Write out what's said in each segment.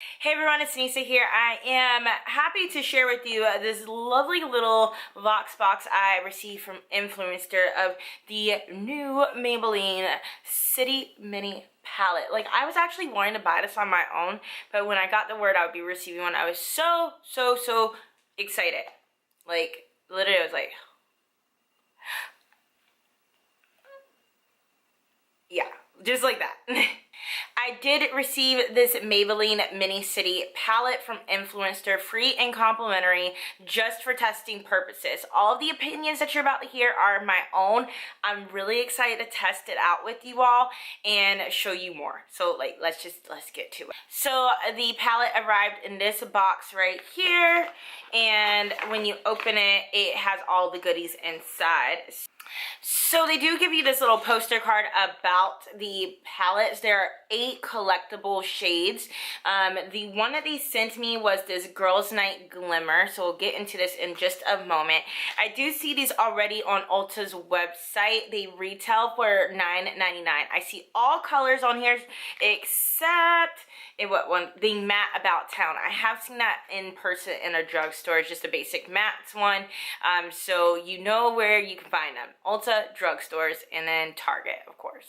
Hey everyone, it's Nisa here. I am happy to share with you this lovely little Vox box I received from Influenster of the new Maybelline City Mini Palette. Like, I was actually wanting to buy this on my own, but when I got the word I would be receiving one, I was so excited. Like, literally I was like, yeah, just like that. I did receive this Maybelline Mini City Palette from Influenster, free and complimentary, just for testing purposes. All of the opinions that you're about to hear are my own. I'm really excited to test it out with you all and show you more. So, like, let's get to it. So, the palette arrived in this box right here, and when you open it, it has all the goodies inside. So they do give you this little poster card about the palettes. There are 8 collectible shades. The one that they sent me was this Girls Night Glimmer, so we'll get into this in just a moment. I do see these already on ULTA's website. They retail for $9.99. I see all colors on here except the matte About Town. I have seen that in person in a drugstore. It's just a basic matte one. So you know where you can find them. ULTA, drugstores, and then Target, of course.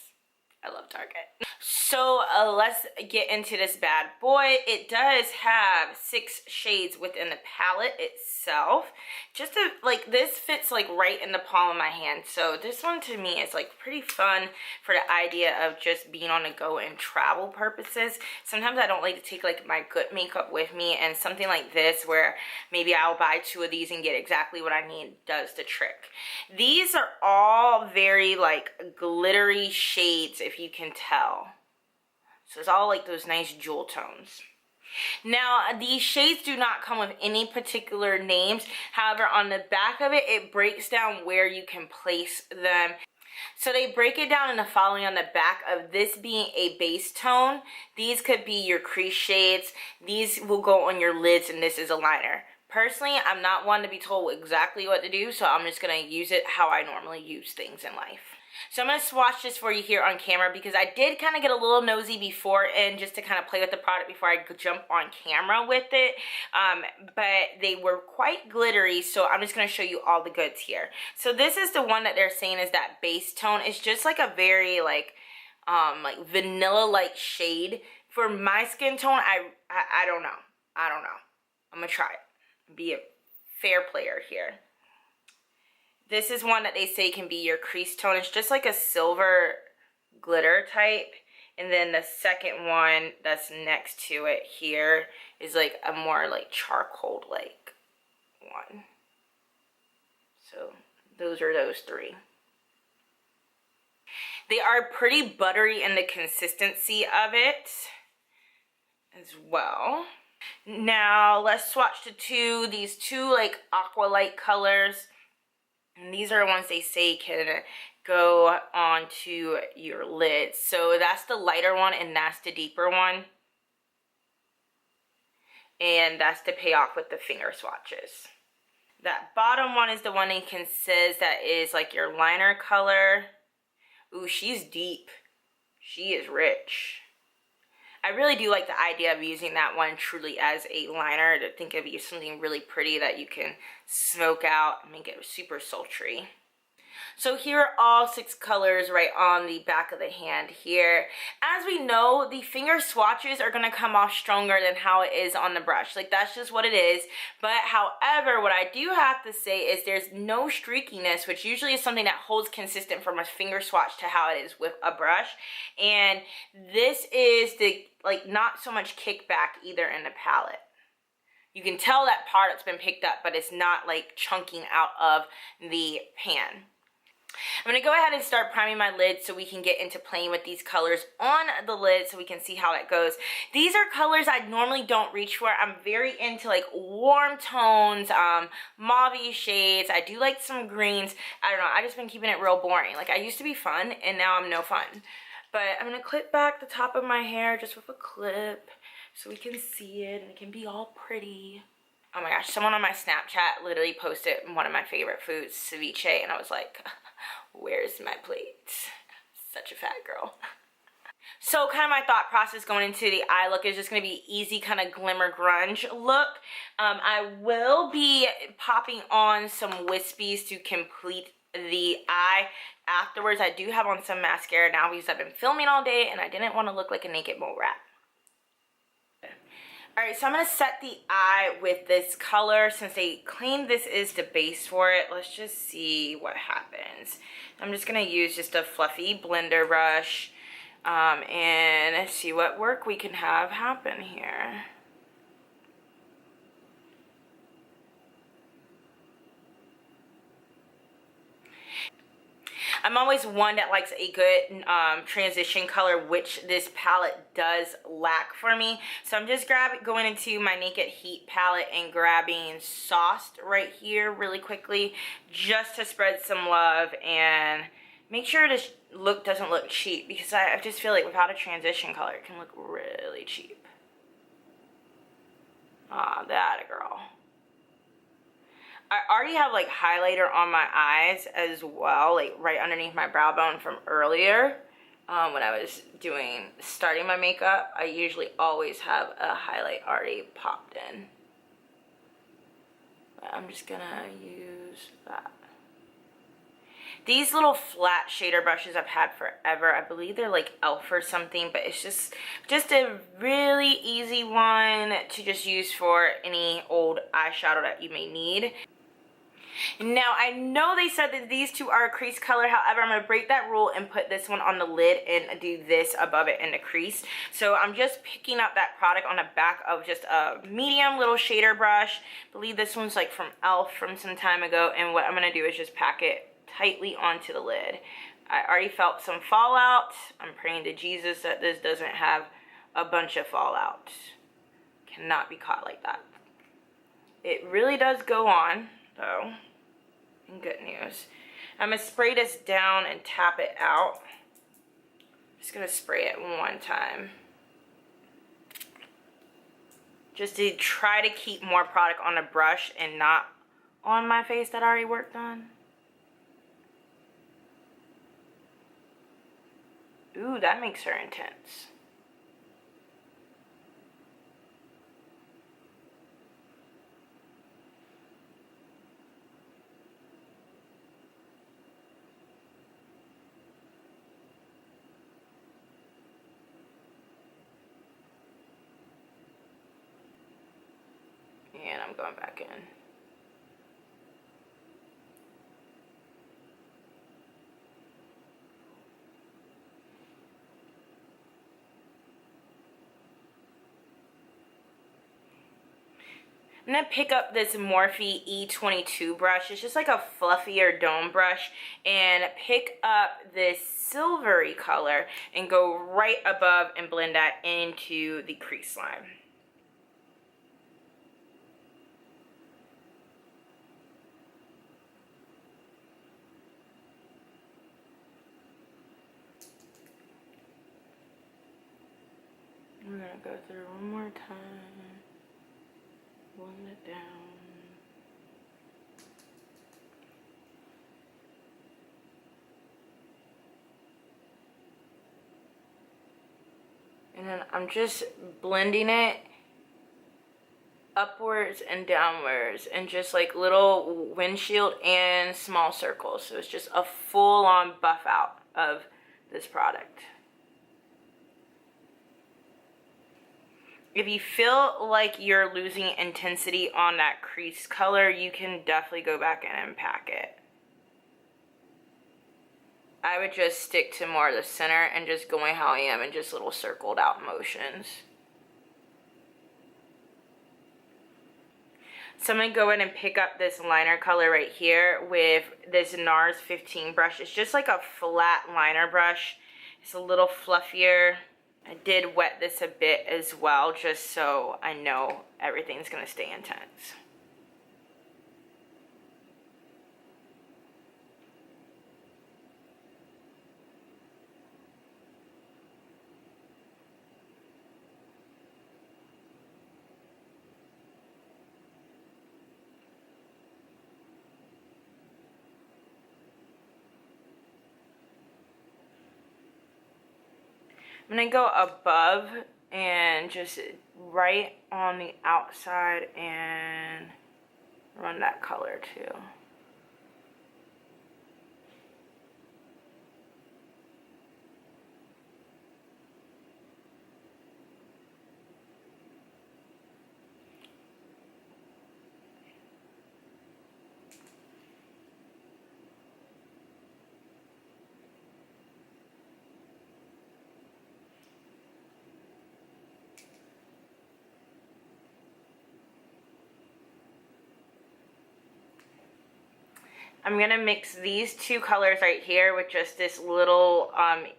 I love Target. So let's get into this bad boy. It does have 6 shades within the palette itself. Just to, like, this fits like right in the palm of my hand. So this one to me is like pretty fun for the idea of just being on the go and travel purposes. Sometimes I don't like to take like my good makeup with me, and something like this where maybe I'll buy 2 of these and get exactly what I need does the trick. These are all very like glittery shades, if you can tell. So it's all like those nice jewel tones. Now, these shades do not come with any particular names. However, on the back of it, it breaks down where you can place them. So they break it down in the following on the back of this being a base tone. These could be your crease shades. These will go on your lids, and this is a liner. Personally, I'm not one to be told exactly what to do, so I'm just going to use it how I normally use things in life. So I'm going to swatch this for you here on camera because I did kind of get a little nosy before, and just to kind of play with the product before I jump on camera with it. But they were quite glittery, so I'm just going to show you all the goods here. So this is the one that they're saying is that base tone. It's just like a very like vanilla-like shade. For my skin tone, I don't know. I'm going to try it. Be a fair player here. This is one that they say can be your crease tone. It's just like a silver glitter type. And then the second one that's next to it here is like a more like charcoal-like one. So those are those 3. They are pretty buttery in the consistency of it as well. Now let's swatch these two like aqua light colors. And these are the ones they say can go onto your lids. So that's the lighter one, and that's the deeper one. And that's to pay off with the finger swatches. That bottom one is the one they can says that is like your liner color. Ooh, she's deep. She is rich. I really do like the idea of using that one truly as a liner, to think of you something really pretty that you can smoke out and make it super sultry. So here are all 6 colors right on the back of the hand here. As we know, the finger swatches are going to come off stronger than how it is on the brush. Like, that's just what it is. But however, what I do have to say is there's no streakiness, which usually is something that holds consistent from a finger swatch to how it is with a brush. And this is the, like, not so much kickback either in the palette. You can tell that part that's been picked up, but it's not like chunking out of the pan. I'm going to go ahead and start priming my lid so we can get into playing with these colors on the lid so we can see how that goes. These are colors I normally don't reach for. I'm very into like warm tones, mauve shades. I do like some greens. I don't know. I just been keeping it real boring. Like, I used to be fun, and now I'm no fun. But I'm going to clip back the top of my hair just with a clip so we can see it and it can be all pretty. Oh my gosh, someone on my Snapchat literally posted one of my favorite foods, ceviche, and I was like, where's my plate? Such a fat girl. So kind of my thought process going into the eye look is just going to be easy kind of glimmer grunge look. I will be popping on some wispies to complete the eye afterwards. I do have on some mascara now because I've been filming all day and I didn't want to look like a naked mole rat. Alright, so I'm going to set the eye with this color. Since they claim this is the base for it, let's just see what happens. I'm just going to use just a fluffy blender brush and see what work we can have happen here. I'm always one that likes a good transition color, which this palette does lack for me. So I'm just going into my Naked Heat palette and grabbing Sauced right here really quickly just to spread some love and make sure this look doesn't look cheap, because I just feel like without a transition color it can look really cheap. Ah, that a girl. I already have like highlighter on my eyes as well, like right underneath my brow bone from earlier when I was starting my makeup. I usually always have a highlight already popped in. But I'm just gonna use that. These little flat shader brushes I've had forever. I believe they're like e.l.f. or something, but it's just a really easy one to just use for any old eyeshadow that you may need. Now, I know they said that these two are a crease color. However, I'm going to break that rule and put this one on the lid and do this above it in the crease. So I'm just picking up that product on the back of just a medium little shader brush. I believe this one's like from e.l.f. from some time ago. And what I'm going to do is just pack it tightly onto the lid. I already felt some fallout. I'm praying to Jesus that this doesn't have a bunch of fallout. Cannot be caught like that. It really does go on, though. Good news. I'm going to spray this down and tap it out. Just going to spray it one time. Just to try to keep more product on the brush and not on my face that I already worked on. Ooh, that makes her intense. And I'm going back in. I'm going to pick up this Morphe E22 brush. It's just like a fluffier dome brush. And pick up this silvery color and go right above and blend that into the crease line. We're going to go through one more time. Blend it down. And then I'm just blending it upwards and downwards and just like little windshield and small circles. So it's just a full-on buff out of this product. If you feel like you're losing intensity on that crease color, you can definitely go back in and pack it. I would just stick to more of the center and just going how I am and just little circled out motions. So I'm going to go in and pick up this liner color right here with this NARS 15 brush. It's just like a flat liner brush. It's a little fluffier. I did wet this a bit as well, just so I know everything's going to stay intense. I'm gonna go above and just right on the outside and run that color too. I'm going to mix these two colors right here with just this little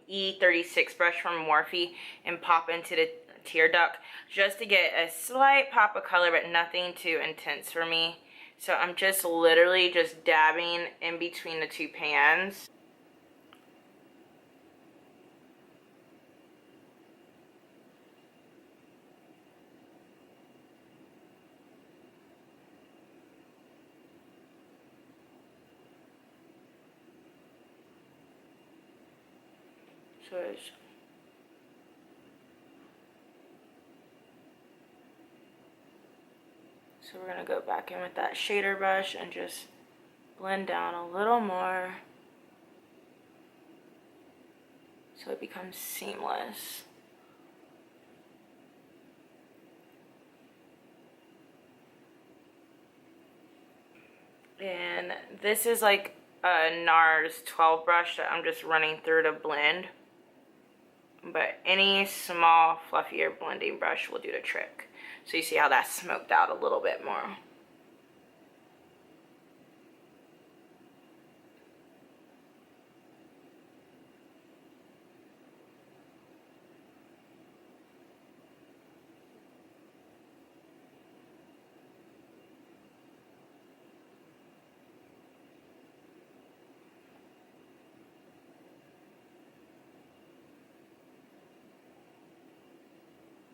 E36 brush from Morphe and pop into the tear duct just to get a slight pop of color, but nothing too intense for me. So I'm just literally just dabbing in between the two pans. So we're going to go back in with that shader brush and just blend down a little more so it becomes seamless. And this is like a NARS 12 brush that I'm just running through to blend. But any small, fluffier blending brush will do the trick. So you see how that's smoked out a little bit more.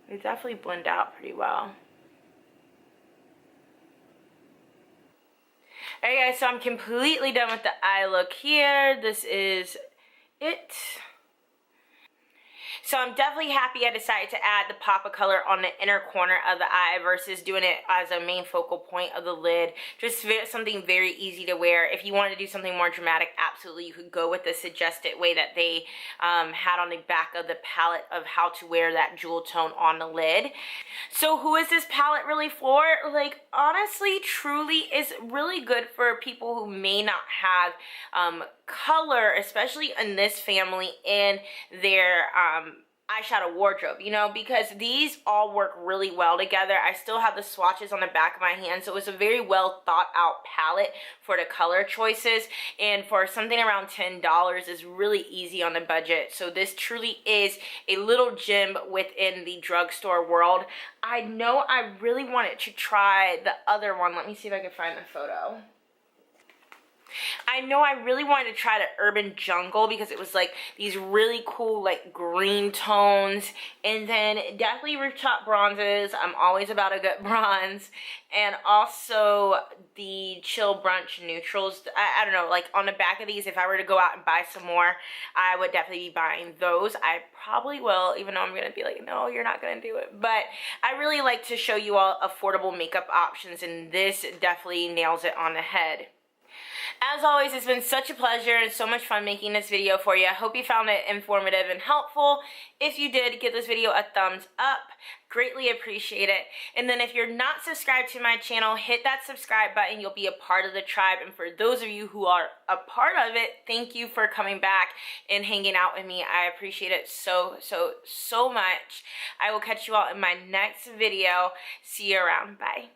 They definitely blend out pretty well. Alright guys, so I'm completely done with the eye look here. This is it. So I'm definitely happy I decided to add the pop of color on the inner corner of the eye versus doing it as a main focal point of the lid. Just something very easy to wear. If you wanted to do something more dramatic, absolutely you could go with the suggested way that they had on the back of the palette of how to wear that jewel tone on the lid. So who is this palette really for? Like, honestly, truly, is really good for people who may not have color, especially in this family, in their eyeshadow wardrobe, you know, because these all work really well together. I still have the swatches on the back of my hand, so it's a very well thought out palette for the color choices, and for something around $10 is really easy on the budget. So this truly is a little gem within the drugstore world. I know I really wanted to try the other one. Let me see if I can find the photo. I know I really wanted to try the Urban Jungle because it was like these really cool like green tones, and then definitely rooftop bronzes. I'm always about a good bronze, and also the Chill Brunch neutrals. I don't know, like on the back of these, if I were to go out and buy some more, I would definitely be buying those. I probably will, even though I'm gonna be like, no, you're not gonna do it. But I really like to show you all affordable makeup options, and this definitely nails it on the head. As always, it's been such a pleasure and so much fun making this video for you. I hope you found it informative and helpful. If you did, give this video a thumbs up. Greatly appreciate it. And then if you're not subscribed to my channel, hit that subscribe button. You'll be a part of the tribe. And for those of you who are a part of it, thank you for coming back and hanging out with me. I appreciate it so much. I will catch you all in my next video. See you around. Bye.